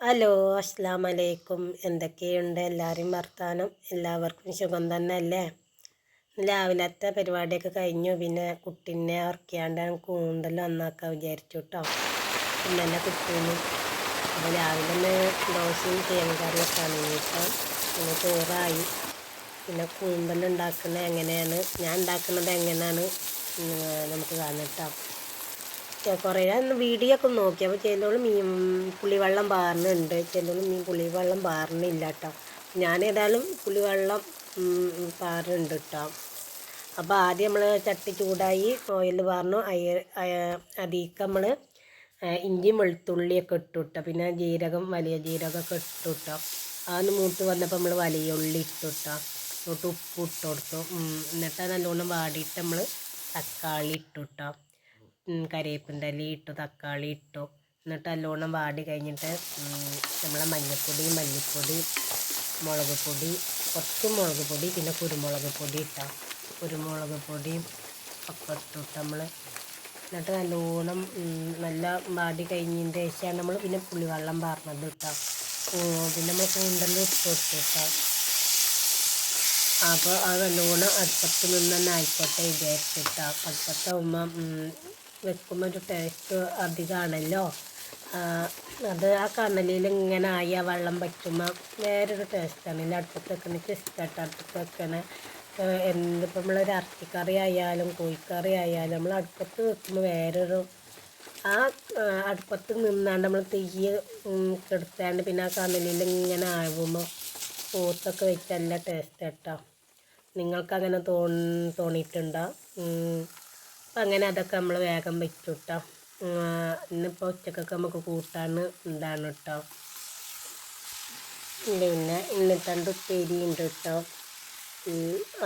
Hello, അസ്സലാമു അലൈക്കും. എന്തൊക്കെയുണ്ട് എല്ലാവരും വർത്താനം? എല്ലാവർക്കും സുഖം തന്നെ അല്ലേ? രാവിലത്തെ പരിപാടിയൊക്കെ കഴിഞ്ഞു. പിന്നെ കുട്ടീനെ ഉറക്കിയാണ്ട് കൂന്തൽ നന്നാക്കാൻ വിചാരിച്ചു കേട്ടോ. പിന്നെ എൻ്റെ കുട്ടീന് അപ്പോൾ രാവിലെ ഒന്ന് ദോശയും തേങ്ങക്കറിയൊക്കെ ആണെങ്കിൽ പിന്നെ ചോറായി. പിന്നെ കൂന്തൽ ഉണ്ടാക്കുന്നത് എങ്ങനെയാണ്, ഞാൻ ഉണ്ടാക്കുന്നത് എങ്ങനെയാണ് നമുക്ക് കാണാം കേട്ടോ. കുറേ വീഡിയോ ഒക്കെ നോക്കി. അപ്പോൾ ചിലവൾ പുളിവെള്ളം പാറുന്നുണ്ട്, ചിലവൾ പുളിവെള്ളം പാറുന്നില്ല കേട്ടോ. ഞാനേതായാലും പുളിവെള്ളം പാറുന്നുണ്ട് കേട്ടോ. അപ്പോൾ ആദ്യം നമ്മൾ ചട്ടി ചൂടായി ഓയിൽ പാർന്നു. അതിലേക്ക് നമ്മൾ ഇഞ്ചിയും വെളുത്തുള്ളിയൊക്കെ ഇട്ടു കേട്ടോ. പിന്നെ ജീരകം, വലിയ ജീരകമൊക്കെ ഇട്ടു കേട്ടോ. അതൊന്ന് മൂത്ത് വന്നപ്പോൾ നമ്മൾ വലിയ ഉള്ളി ഇട്ടു കേട്ടോ. എന്നിട്ട് ഉപ്പ് ഇട്ട് കൊടുത്തു. എന്നിട്ട് നല്ലോണം വാടിയിട്ട് നമ്മൾ തക്കാളി ഇട്ടു കേട്ടോ. കറിവേപ്പിൻ്റെ ഇല ഇട്ടു, തക്കാളി ഇട്ടു. എന്നിട്ട് നല്ലോണം വാടി കഴിഞ്ഞിട്ട് നമ്മളെ മഞ്ഞൾപ്പൊടി, മല്ലിപ്പൊടി, മുളക് പൊടി, കുറച്ച് മുളക് പൊടി, പിന്നെ കുരുമുളക് പൊടി ഇട്ടാൽ കുരുമുളക് പൊടിയും ഒക്കെ ഇട്ടിട്ട് നമ്മൾ എന്നിട്ട് നല്ലോണം നല്ല വാടി കഴിഞ്ഞതിൻ്റെ ശേഷമാണ് നമ്മൾ പിന്നെ പുളിവെള്ളം പാർന്നത് ഇട്ടാൽ പിന്നെ നമ്മൾ കൂന്തൽ ഇട്ട് കൊടുത്തിട്ടാൽ. അപ്പോൾ അത് നല്ലോണം അടുപ്പത്ത് നിന്ന് തന്നെ ആയിക്കോട്ടെ വിചാരിച്ചിട്ടാൽ. അടുപ്പത്താവുമ്പം വെക്കുമ്പോൾ ഒരു ടേസ്റ്റ് അധികമാണല്ലോ. അത് ആ കനലിൽ ഇങ്ങനെ ആയി ആ വെള്ളം വയ്ക്കുമ്പോൾ വേറൊരു ടേസ്റ്റാണ്. ഇല്ല അടുപ്പത്ത് വെക്കണക്ക് ഇഷ്ടമായിട്ട് അടുപ്പത്ത് വെക്കണ എന്തിപ്പോൾ നമ്മളൊരു ഇറച്ചിക്കറി ആയാലും കോഴിക്കറി ആയാലും നമ്മൾ അടുപ്പത്ത് വെക്കുമ്പോൾ വേറൊരു ആ അടുപ്പത്ത് നിന്നാണ്ട് നമ്മൾ തീ കെടുത്താണ്ട് പിന്നെ ആ കനലിൽ ഇങ്ങനെ ആകുമ്പോൾ പോത്തൊക്കെ വെച്ച് നല്ല ടേസ്റ്റ് കേട്ടോ. നിങ്ങൾക്കങ്ങനെ തോന്നിയിട്ടുണ്ടോ? അപ്പം അങ്ങനെ അതൊക്കെ നമ്മൾ വേഗം വെച്ചു കേട്ടോ. ഇന്നിപ്പോൾ ഉച്ചക്കൊക്കെ നമുക്ക് കൂട്ടാൻ എന്താണ് കേട്ടോ. പിന്നെ ഇന്നിത്തണ്ട് ഉപ്പേരി ഉണ്ട് കേട്ടോ.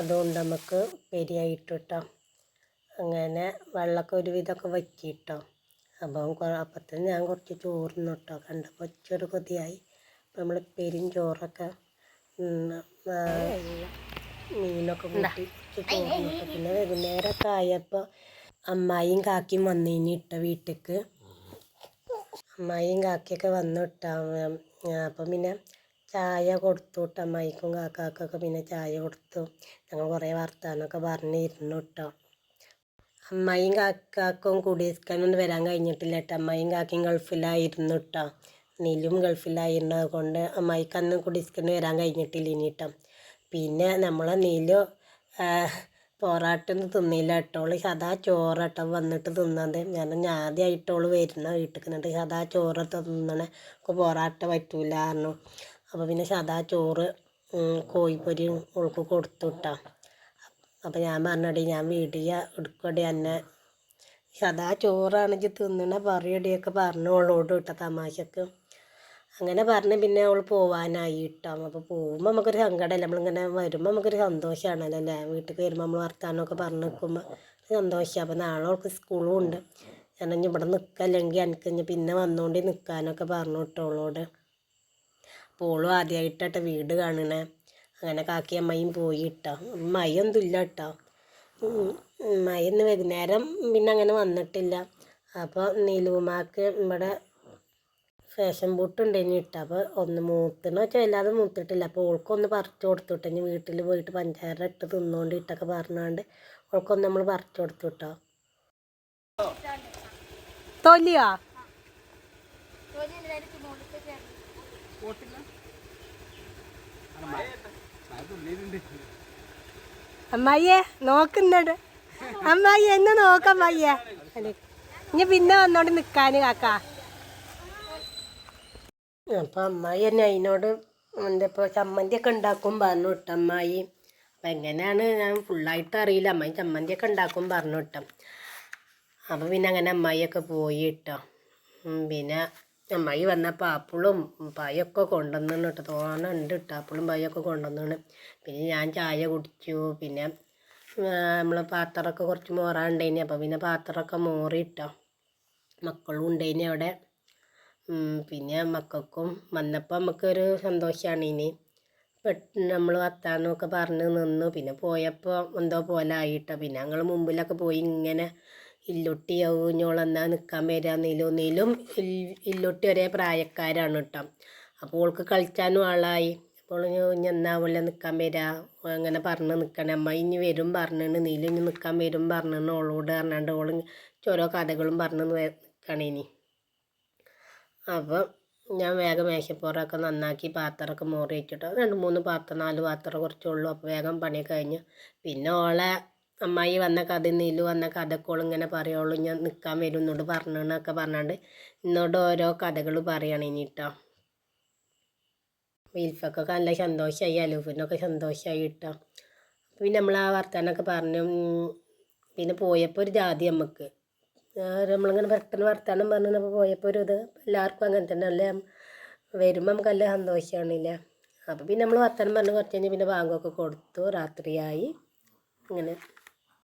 അതുകൊണ്ട് നമുക്ക് ഉപ്പേരിയായിട്ട് കേട്ടോ. അങ്ങനെ വെള്ളമൊക്കെ ഒരുവിധമൊക്കെ വറ്റിട്ടോ. അപ്പത്തിന് ഞാൻ കുറച്ച് ചോറിന് കേട്ടോ. കണ്ടപ്പോൾ ഒച്ചൊരു കൊതിയായി. അപ്പം നമ്മൾ ഉപ്പേരിയും ചോറൊക്കെ മീനൊക്കെ കൂട്ടി ചോറിനൊക്കെ. പിന്നെ വൈകുന്നേരമൊക്കെ ആയപ്പോൾ അമ്മായിയും കാക്കിയും വന്നിനി ഇട്ട വീട്ടിലേക്ക്. അമ്മായിയും കാക്കിയൊക്കെ വന്നു ഇട്ടാ. അപ്പം പിന്നെ ചായ കൊടുത്തു കേട്ടോ. അമ്മായിക്കും കാക്കാക്കൊക്കെ പിന്നെ ചായ കൊടുത്തു. ഞങ്ങൾ കുറേ വർത്താനമൊക്കെ പറഞ്ഞിരുന്നു കേട്ടോ. അമ്മായിയും കാക്കാക്കും കുടിയിരിക്കാനൊന്നും വരാൻ കഴിഞ്ഞിട്ടില്ല കേട്ടോ. അമ്മായിയും കാക്കയും ഗൾഫിലായിരുന്നു കേട്ടോ. നീലും ഗൾഫിലായിരുന്നത് കൊണ്ട് അമ്മായിക്ക് അന്ന് കുടിയിരിക്കാൻ വരാൻ കഴിഞ്ഞിട്ടില്ല ഇനി കേട്ടോ. പിന്നെ നമ്മളെ നീലു പൊറാട്ടൊന്നും തിന്നില്ല കേട്ടോള്. സദാ ചോറട്ടോ വന്നിട്ട് തിന്നത്. ഞാൻ ആദ്യമായിട്ടോള് വരുന്ന വീട്ടിൽ എന്നിട്ട് സദാ ചോറൊക്കെ തിന്നണേ. ഒക്കെ പൊറാട്ട പറ്റൂലായിരുന്നു. അപ്പോൾ പിന്നെ സദാ ചോറ് കോഴിപ്പൊരി ഓൾക്ക് കൊടുത്തു കേട്ടോ. അപ്പോൾ ഞാൻ പറഞ്ഞടി ഞാൻ വീഡിയോ എടുക്കടി എന്നെ സദാ ചോറാണെങ്കിൽ തിന്നണ പറയടിയൊക്കെ പറഞ്ഞു ഓളോട് കേട്ടോ തമാശക്ക്. അങ്ങനെ പറഞ്ഞ് പിന്നെ അവൾ പോവാനായി കേട്ടോ. അപ്പോൾ പോകുമ്പോൾ നമുക്കൊരു സങ്കടമല്ല. നമ്മളിങ്ങനെ വരുമ്പോൾ നമുക്കൊരു സന്തോഷമാണല്ലോ അല്ലേ. വീട്ടിൽ വരുമ്പോൾ നമ്മൾ വർത്താനമൊക്കെ പറഞ്ഞ് നിൽക്കുമ്പോൾ സന്തോഷമാണ്. അപ്പോൾ നാളെ അവൾക്ക് സ്കൂളും ഉണ്ട്. ഞാൻ ഇവിടെ നിൽക്കല്ലെങ്കിൽ എനിക്ക് പിന്നെ വന്നുകൊണ്ട് നിൽക്കാനൊക്കെ പറഞ്ഞു കേട്ടോ അവളോട്. അപ്പോൾ ഓളും ആദ്യമായിട്ടോ വീട് കാണണേ. അങ്ങനെ കാക്കി അമ്മയും പോയി കേട്ടോ. മയൊന്നും ഇല്ല കേട്ടോ. മയൊന്ന് വൈകുന്നേരം പിന്നെ അങ്ങനെ വന്നിട്ടില്ല. അപ്പോൾ നീലുമാക്ക് ഇവിടെ ഫാഷൻ ബൂട്ടുണ്ടെങ്കിൽ ഇട്ട. അപ്പോൾ ഒന്ന് മൂത്തണെന്ന് വെച്ചാൽ അല്ലാതെ മൂത്തിട്ടില്ല. അപ്പോൾ ഓൾക്കൊന്ന് പറിച്ചു കൊടുത്തു. ഇനി വീട്ടിൽ പോയിട്ട് പഞ്ചാര ഇട്ട് തിന്നുകൊണ്ട് ഇട്ടൊക്കെ പറഞ്ഞുകൊണ്ട് ഓൾക്കൊന്ന് നമ്മൾ പറിച്ചു കൊടുത്തു കേട്ടോ. തൊലിയാ അമ്മായിയെ നോക്കുന്നുണ്ട്. അമ്മായി എന്നെ നോക്കമ്മായിയെ. ഇനി പിന്നെ വന്നോണ്ട് നിൽക്കാൻ കാക്ക. അപ്പോൾ അമ്മായി തന്നെ അതിനോട് എന്താ ഇപ്പോൾ ചമ്മന്തിയൊക്കെ ഉണ്ടാക്കും പറഞ്ഞു കേട്ടോ അമ്മായി. അപ്പം എങ്ങനെയാണ് ഞാൻ ഫുള്ളായിട്ട് അറിയില്ല. അമ്മായി ചമ്മന്തിയൊക്കെ ഉണ്ടാക്കും പറഞ്ഞു കേട്ടോ. അപ്പോൾ പിന്നെ അങ്ങനെ അമ്മായിയൊക്കെ പോയി കേട്ടോ. പിന്നെ അമ്മായി വന്നപ്പോൾ ആപ്പിളും പായൊക്കെ കൊണ്ടുവന്നു കേട്ടോ. തോനെ ഉണ്ട് കേട്ടോ. ആപ്പിളും പായൊക്കെ കൊണ്ടുവന്നാണ്. പിന്നെ ഞാൻ ചായ കുടിച്ചു. പിന്നെ നമ്മൾ പാത്രമൊക്കെ കുറച്ച് മോറാണ്ടേനി. അപ്പോൾ പിന്നെ പാത്രമൊക്കെ മോറിയിട്ടോ. മക്കളും ഉണ്ടേനി അവിടെ. പിന്നെ മക്കൾക്കും വന്നപ്പോൾ നമുക്കൊരു സന്തോഷമാണ്. ഇനി നമ്മൾ വർത്താനമൊക്കെ പറഞ്ഞ് നിന്നു. പിന്നെ പോയപ്പോൾ എന്തോ പോലെ ആയിട്ടോ. പിന്നെ ഞങ്ങൾ മുമ്പിലൊക്കെ പോയി ഇങ്ങനെ ഇല്ലുട്ടിയാവും ഇഞ്ഞോളെന്നാ നിൽക്കാൻ വരിക. നീലും ഇല്ലുട്ടി ഒരേ പ്രായക്കാരാണ് കേട്ടോ. അപ്പോൾ ഓൾക്ക് കളിച്ചാനും ആളായി. അപ്പോൾ ഇനി എന്നാവില്ല നിൽക്കാൻ വരിക അങ്ങനെ പറഞ്ഞ് നിൽക്കണേ. അമ്മ ഇനി വരും പറഞ്ഞിട്ട് നീലും ഇനി നിൽക്കാൻ വരും പറഞ്ഞിട്ട് ഓളോട് പറഞ്ഞാണ്ട് ഓൾ ഓരോ കഥകളും പറഞ്ഞ് നിൽക്കണേ ഇനി. അപ്പം ഞാൻ വേഗം മേശപ്പുറമൊക്കെ നന്നാക്കി പാത്രമൊക്കെ മോറി വെച്ചിട്ട് 2-3 പാത്രം 4 പാത്രം കുറച്ചുള്ളൂ. അപ്പോൾ വേഗം പണിയൊക്കെ കഴിഞ്ഞു. പിന്നെ ഓളെ അമ്മായി വന്ന കഥ നീലു വന്ന കഥയൊക്കെ ഓളിങ്ങനെ പറയുള്ളൂ. ഞാൻ നിൽക്കാൻ വരും എന്നോട് പറഞ്ഞെന്നൊക്കെ പറഞ്ഞാണ്ട് എന്നോട് ഓരോ കഥകൾ പറയണം ഇനി കേട്ടോ. വിൽഫക്കൊക്കെ നല്ല സന്തോഷമായി, അലൂഫിനൊക്കെ സന്തോഷമായി കേട്ടോ. പിന്നെ നമ്മൾ ആ വർത്താനമൊക്കെ പറഞ്ഞു. പിന്നെ പോയപ്പോൾ ഒരു ജാതി നമുക്ക് നമ്മളിങ്ങനെ പെട്ടെന്ന് വർത്താനം പറഞ്ഞപ്പോൾ പോയപ്പോൾ ഒരു ഇത് എല്ലാവർക്കും അങ്ങനെ തന്നെ അല്ലേ. വരുമ്പോൾ നമുക്ക് നല്ല സന്തോഷമാണില്ലേ. അപ്പോൾ പിന്നെ നമ്മൾ വർത്താനം പറഞ്ഞ് കുറച്ച് കഴിഞ്ഞ് പിന്നെ ബാങ്കൊക്കെ കൊടുത്തു, രാത്രിയായി. അങ്ങനെ